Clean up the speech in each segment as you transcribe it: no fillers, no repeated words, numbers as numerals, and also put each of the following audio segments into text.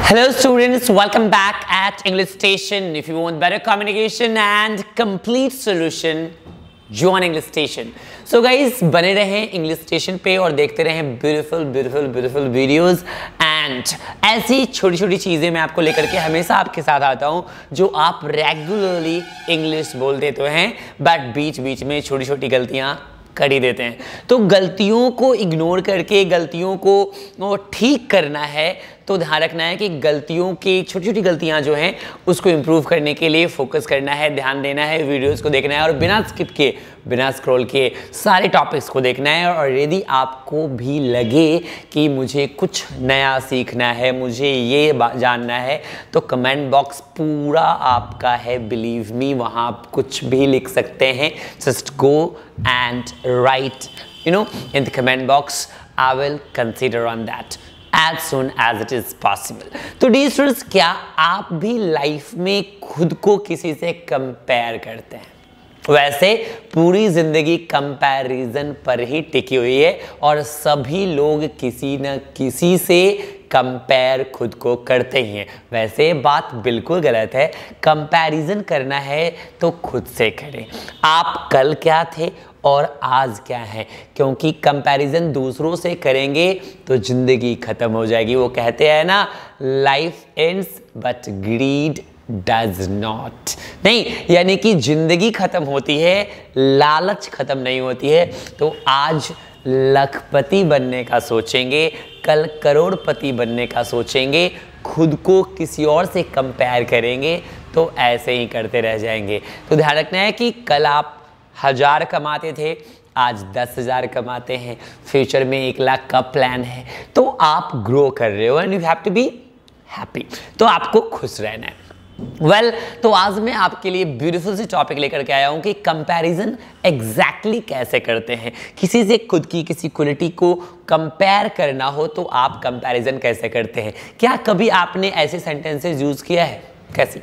Hello students, welcome back at English Station. If you want better communication and complete solution, join English Station. So guys, बने रहें English Station पे और देखते रहें beautiful videos and ऐसी छोटी छोटी चीज़ें मैं आपको लेकर के हमेशा आपके साथ आता हूँ जो आप रेगुलरली इंग्लिश बोलते तो हैं बट बीच बीच में छोटी छोटी गलतियाँ कर ही देते हैं। तो गलतियों को इग्नोर करके गलतियों को ठीक करना है तो ध्यान रखना है कि गलतियों की छोटी छोटी गलतियां जो हैं उसको इम्प्रूव करने के लिए फोकस करना है, ध्यान देना है, वीडियोस को देखना है और बिना स्किप किए बिना स्क्रॉल किए सारे टॉपिक्स को देखना है। और यदि आपको भी लगे कि मुझे कुछ नया सीखना है, मुझे ये जानना है, तो कमेंट बॉक्स पूरा आपका है, बिलीव मी, वहाँ आप कुछ भी लिख सकते हैं। Just go and right in the comment box. I will consider on that as soon as it is possible. तो dear students, क्या आप भी लाइफ में खुद को किसी से कंपेयर करते हैं? वैसे पूरी जिंदगी कंपैरिजन पर ही टिकी हुई है और सभी लोग किसी न किसी से कंपेयर खुद को करते ही हैं। वैसे बात बिल्कुल गलत है। कंपैरिजन करना है तो खुद से करें। आप कल क्या थे और आज क्या है, क्योंकि कंपैरिजन दूसरों से करेंगे तो जिंदगी खत्म हो जाएगी। वो कहते हैं ना, life ends but greed does not. नहीं, यानी कि जिंदगी खत्म होती है, लालच खत्म नहीं होती है। तो आज लखपति बनने का सोचेंगे, कल करोड़पति बनने का सोचेंगे, खुद को किसी और से कंपेयर करेंगे तो ऐसे ही करते रह जाएंगे। तो ध्यान रखना है कि कल आप 1000 कमाते थे, आज 10,000 कमाते हैं, फ्यूचर में 1 लाख का प्लान है, तो आप ग्रो कर रहे हो and you have to be happy. तो आपको खुश रहना है। तो आज मैं आपके लिए ब्यूटीफुल सी टॉपिक लेकर के आया हूं कि कंपैरिजन एग्जैक्टली कैसे करते हैं। किसी से खुद की किसी क्वालिटी को कंपेयर करना हो तो आप कंपैरिजन कैसे करते हैं। क्या कभी आपने ऐसे सेंटेंसेस यूज किया है? कैसी?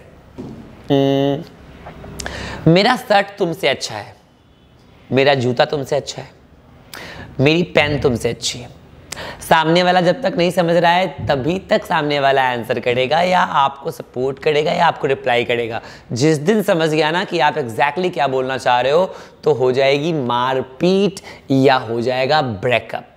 मेरा शर्ट तुमसे अच्छा है, मेरा जूता तुमसे अच्छा है, मेरी पेन तुमसे अच्छी है। सामने वाला जब तक नहीं समझ रहा है तभी तक सामने वाला आंसर करेगा या आपको सपोर्ट करेगा या आपको रिप्लाई करेगा। जिस दिन समझ गया ना कि आप एग्जैक्टली क्या बोलना चाह रहे हो तो हो जाएगी मारपीट या हो जाएगा ब्रेकअप।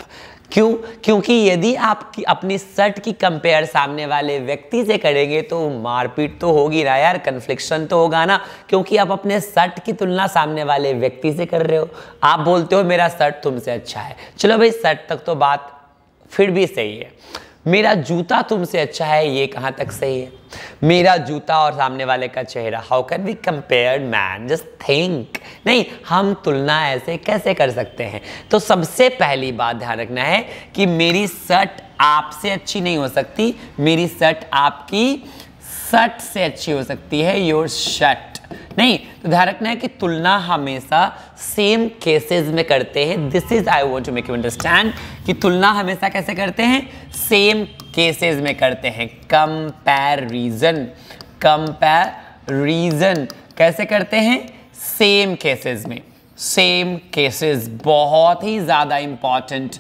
क्यों? क्योंकि यदि आप अपनी शर्ट की कंपेयर सामने वाले व्यक्ति से करेंगे तो मारपीट तो होगी ना यार, कन्फ्लिक्शन तो होगा ना, क्योंकि आप अपने शर्ट की तुलना सामने वाले व्यक्ति से कर रहे हो। आप बोलते हो मेरा शर्ट तुमसे अच्छा है, चलो भाई शर्ट तक तो बात फिर भी सही है। मेरा जूता तुमसे अच्छा है, ये कहाँ तक सही है? मेरा जूता और सामने वाले का चेहरा, how can we compare man? Just think. नहीं, हम तुलना ऐसे कैसे कर सकते हैं? तो सबसे पहली बात ध्यान रखना है कि मेरी शर्ट आपसे अच्छी नहीं हो सकती, मेरी शर्ट आपकी शर्ट से अच्छी हो सकती है, योर शर्ट नहीं। तो ध्यान रखना है कि तुलना हमेशा सेम केसेस में करते हैं। This is I want to make you understand कि तुलना हमेशा कैसे करते हैं? सेम केसेस में करते हैं। कंपैरिजन कैसे करते हैं? सेम केसेस में। सेम केसेस बहुत ही ज़्यादा इंपॉर्टेंट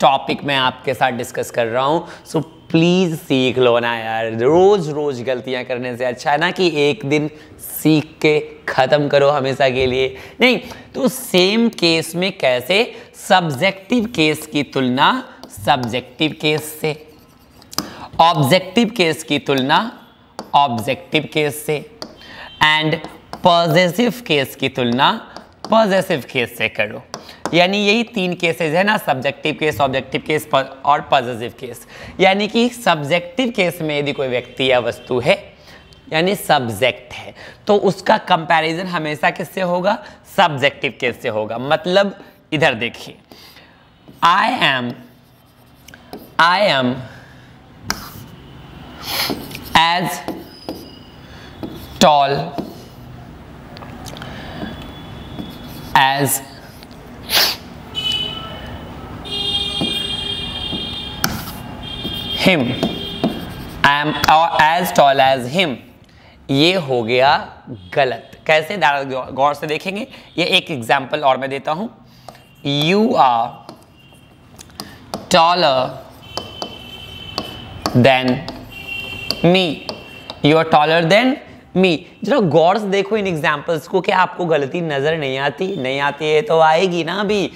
टॉपिक मैं आपके साथ डिस्कस कर रहा हूँ। सो प्लीज़ सीख लो ना यार। रोज़ रोज़ गलतियाँ करने से अच्छा है ना कि एक दिन सीख के ख़त्म करो हमेशा के लिए। नहीं, तो सेम केस में कैसे? सब्जेक्टिव केस की तुलना सब्जेक्टिव केस से, ऑब्जेक्टिव केस की तुलना ऑब्जेक्टिव केस से एंड पॉजेसिव केस की तुलना पॉजेसिव केस से करो। यानी यही 3 केसेस है ना, सब्जेक्टिव केस, ऑब्जेक्टिव केस और पॉजेसिव केस। यानी कि सब्जेक्टिव केस में यदि कोई व्यक्ति या वस्तु है यानी सब्जेक्ट है तो उसका कंपैरिजन हमेशा किससे होगा? सब्जेक्टिव केस से होगा। मतलब इधर देखिए, I am as tall as him, I am as tall as him। ये हो गया गलत। कैसे? गौर से देखेंगे। ये एक एग्जाम्पल और मैं देता हूं। You are taller than me, you are taller than me. जरा गौर से देखो इन एग्जाम्पल्स को, क्या आपको गलती नजर नहीं आती? नहीं आती है तो आएगी ना अभी।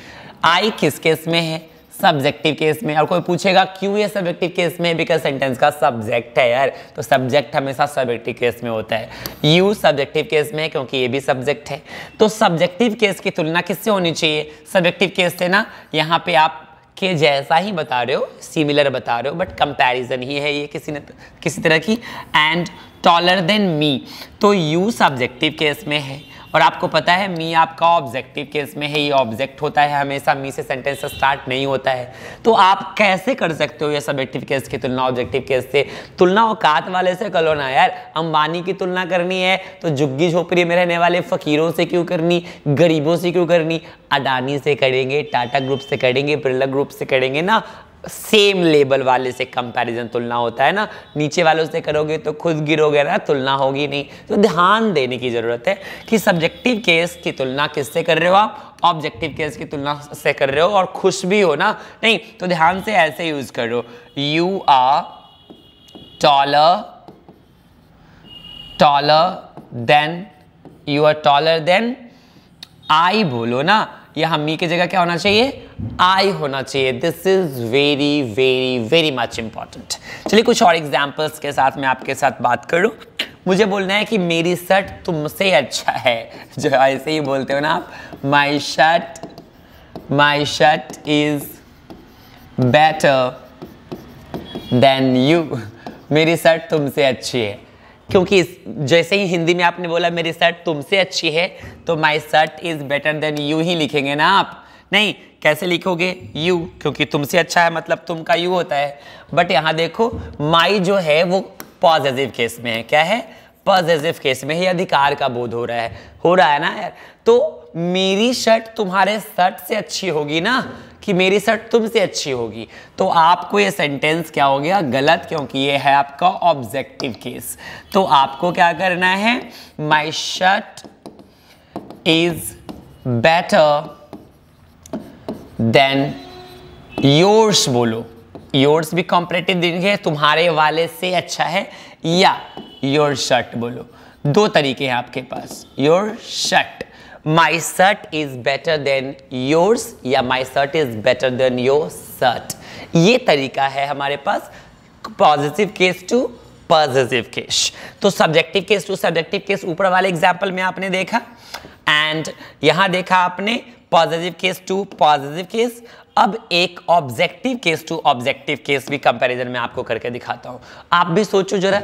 आई किस केस में है? सब्जेक्टिव केस में। और कोई पूछेगा क्यों ये सब्जेक्टिव केस में? बिकॉज सेंटेंस का सब्जेक्ट है यार, तो सब्जेक्ट हमेशा सब्जेक्टिव केस में होता है। यू सब्जेक्टिव केस में है क्योंकि ये भी सब्जेक्ट है। तो सब्जेक्टिव केस की तुलना किससे होनी चाहिए? सब्जेक्टिव केस से ना। यहाँ पे आप के जैसा ही बता रहे हो, सिमिलर बता रहे हो, बट कंपैरिजन ही है ये किसी तरह की। एंड टॉलर देन मी, तो यू सब्जेक्टिव केस में है और आपको पता है मी आपका ऑब्जेक्टिव केस में है। ये ऑब्जेक्ट होता है हमेशा, मी से सेंटेंस स्टार्ट नहीं होता है। तो आप कैसे कर सकते हो ये सब्जेक्टिव केस की तुलना ऑब्जेक्टिव केस से? तुलना औकात वाले से कर लो ना यार। अंबानी की तुलना करनी है तो झुग्गी झोपड़ी में रहने वाले फकीरों से क्यों करनी, गरीबों से क्यों करनी? अडानी से करेंगे, टाटा ग्रुप से करेंगे, बिरला ग्रुप से करेंगे ना। सेम लेवल वाले से कंपैरिजन तुलना होता है ना। नीचे वालों से करोगे तो खुद गिरोगे ना, तुलना होगी नहीं। तो ध्यान देने की जरूरत है कि सब्जेक्टिव केस की तुलना किससे कर रहे हो आप? ऑब्जेक्टिव केस की तुलना से कर रहे हो। और खुश भी हो ना, नहीं तो ध्यान से ऐसे यूज करो, you are taller than, you are taller than I बोलो ना। यह मी की जगह क्या होना चाहिए? आई होना चाहिए। This is very very very much important. चलिए कुछ और एग्जाम्पल्स के साथ मैं आपके साथ बात करूं। मुझे बोलना है कि मेरी शर्ट तुमसे अच्छा है। जो ऐसे ही बोलते हो ना आप, माई shirt is better than you. मेरी शर्ट तुमसे अच्छी है। क्योंकि जैसे ही हिंदी में आपने बोला मेरी शर्ट तुमसे अच्छी है, तो my shirt is better than you ही लिखेंगे ना आप। नहीं, कैसे लिखोगे? यू, क्योंकि तुमसे अच्छा है मतलब तुम का यू होता है। बट यहां देखो माई जो है वो पॉजिटिव केस में है। क्या है? पॉजिटिव केस में ही अधिकार का बोध हो रहा है ना यार। तो मेरी शर्ट तुम्हारे शर्ट से अच्छी होगी ना, कि मेरी शर्ट तुमसे अच्छी होगी। तो आपको ये सेंटेंस क्या हो गया? गलत, क्योंकि ये है आपका ऑब्जेक्टिव केस। तो आपको क्या करना है? माई shirt is better than yours बोलो। योर्स भी कॉम्परेटिव देंगे, तुम्हारे वाले से अच्छा है, या योर शर्ट बोलो। दो तरीके हैं आपके पास, your shirt. My shirt is better than yours या my shirt is better than your shirt. ये तरीका है हमारे पास positive case to positive case. तो subjective case to subjective case ऊपर वाले एग्जाम्पल में आपने देखा, एंड यहां देखा आपने positive case to positive case. अब एक objective case to objective case भी कंपैरिजन में आपको करके दिखाता हूं। आप भी सोचो जरा,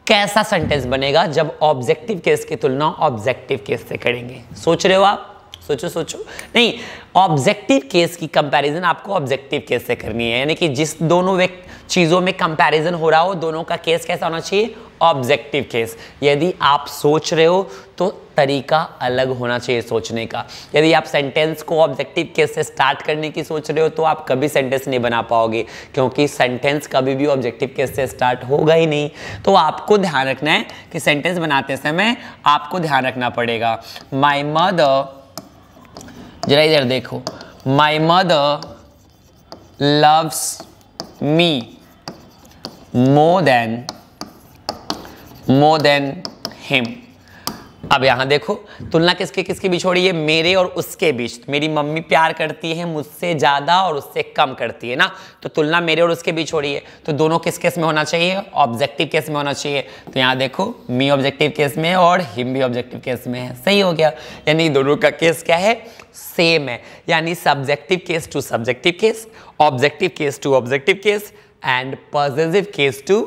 कैसा सेंटेंस बनेगा जब ऑब्जेक्टिव केस की तुलना ऑब्जेक्टिव केस से करेंगे? सोच रहे हो आप? सोचो। नहीं, ऑब्जेक्टिव केस की कंपैरिजन आपको ऑब्जेक्टिव केस से करनी है, यानी कि जिस दोनों चीजों में कंपैरिजन हो रहा हो, दोनों का केस कैसा होना चाहिए? Objective case. यदि आप सोच रहे हो तो तरीका अलग होना चाहिए सोचने का। यदि आप सेंटेंस को ऑब्जेक्टिव केस से स्टार्ट करने की सोच रहे हो तो आप कभी सेंटेंस नहीं बना पाओगे, क्योंकि सेंटेंस कभी भी ऑब्जेक्टिव केस से स्टार्ट होगा ही नहीं। तो आपको ध्यान रखना है कि सेंटेंस बनाते समय आपको ध्यान रखना पड़ेगा। माई मदर, जरा इधर देखो, my mother loves me more than him. अब यहां देखो तुलना किसके बीच हो रही है? मेरे और उसके बीच। मेरी मम्मी प्यार करती है मुझसे ज्यादा और उससे कम करती है ना, तो तुलना मेरे और उसके बीच हो रही है। तो दोनों किस केस में होना चाहिए? ऑब्जेक्टिव केस में होना चाहिए। तो यहां देखो मी ऑब्जेक्टिव केस में है और हिम भी ऑब्जेक्टिव केस में है। सही हो गया, यानी दोनों का केस क्या है? सेम है। यानी subjective case to subjective case, objective case to objective case, and positive case to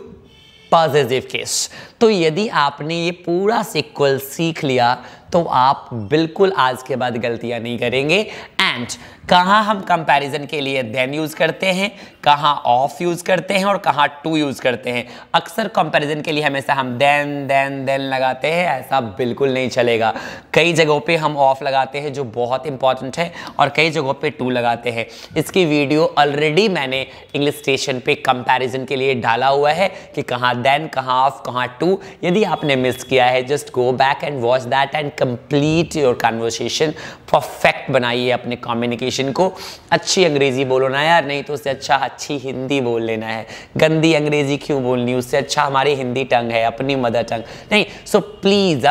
positive case. तो यदि आपने ये पूरा सीक्वल सीख लिया तो आप बिल्कुल आज के बाद गलतियां नहीं करेंगे। एंड कहाँ हम कंपैरिजन के लिए देन यूज करते हैं, कहाँ ऑफ यूज करते हैं और कहाँ टू यूज करते हैं। अक्सर कंपैरिजन के लिए हमेशा हम देन लगाते हैं, ऐसा बिल्कुल नहीं चलेगा। कई जगहों पे हम ऑफ लगाते हैं जो बहुत इंपॉर्टेंट है, और कई जगहों पे टू लगाते हैं। इसकी वीडियो ऑलरेडी मैंने इंग्लिश स्टेशन पे कंपैरिजन के लिए डाला हुआ है कि कहाँ देन, कहाँ ऑफ, कहाँ टू। यदि आपने मिस किया है, just go back and watch that and complete your conversation. Perfect बनाइए अपने कम्युनिकेशन को। अच्छी अंग्रेजी बोलो ना यार, नहीं तो उससे अच्छा अच्छी हिंदी बोल लेना है, गंदी अंग्रेजी क्यों बोलनी, उससे अच्छा हमारी हिंदी टंग है, अपनी मदर टंग नहीं। सो प्लीज़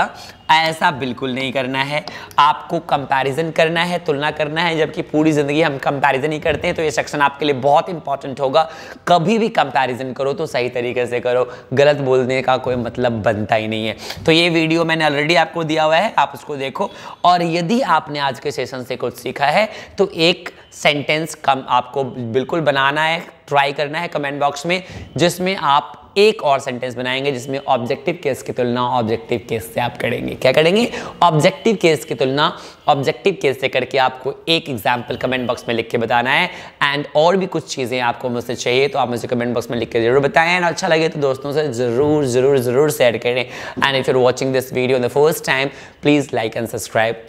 ऐसा बिल्कुल नहीं करना है। आपको कंपैरिजन करना है, तुलना करना है, जबकि पूरी ज़िंदगी हम कंपैरिजन ही करते हैं। तो ये सेक्शन आपके लिए बहुत इंपॉर्टेंट होगा। कभी भी कंपैरिजन करो तो सही तरीके से करो, गलत बोलने का कोई मतलब बनता ही नहीं है। तो ये वीडियो मैंने ऑलरेडी आपको दिया हुआ है, आप उसको देखो। और यदि आपने आज के सेशन से कुछ सीखा है तो एक सेंटेंस कम आपको बिल्कुल बनाना है, ट्राई करना है कमेंट बॉक्स में, जिसमें आप एक और सेंटेंस बनाएंगे जिसमें ऑब्जेक्टिव केस की तुलना ऑब्जेक्टिव केस से आप करेंगे। क्या करेंगे? ऑब्जेक्टिव केस की तुलना ऑब्जेक्टिव केस से करके आपको एक एग्जाम्पल कमेंट बॉक्स में लिख के बताना है। एंड और भी कुछ चीज़ें आपको मुझसे चाहिए तो आप मुझे कमेंट बॉक्स में लिख के जरूर बताएं। एंड अच्छा लगे तो दोस्तों से ज़रूर ज़रूर ज़रूर शेयर करें। And if you are watching this video in the first time, please like and subscribe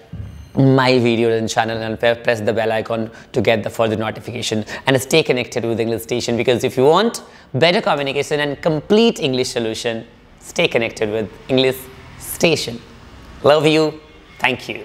my videos and channel and press the bell icon to get the further notification and stay connected with English Station, because if you want better communication and complete English solution, stay connected with English Station. Love you. Thank you.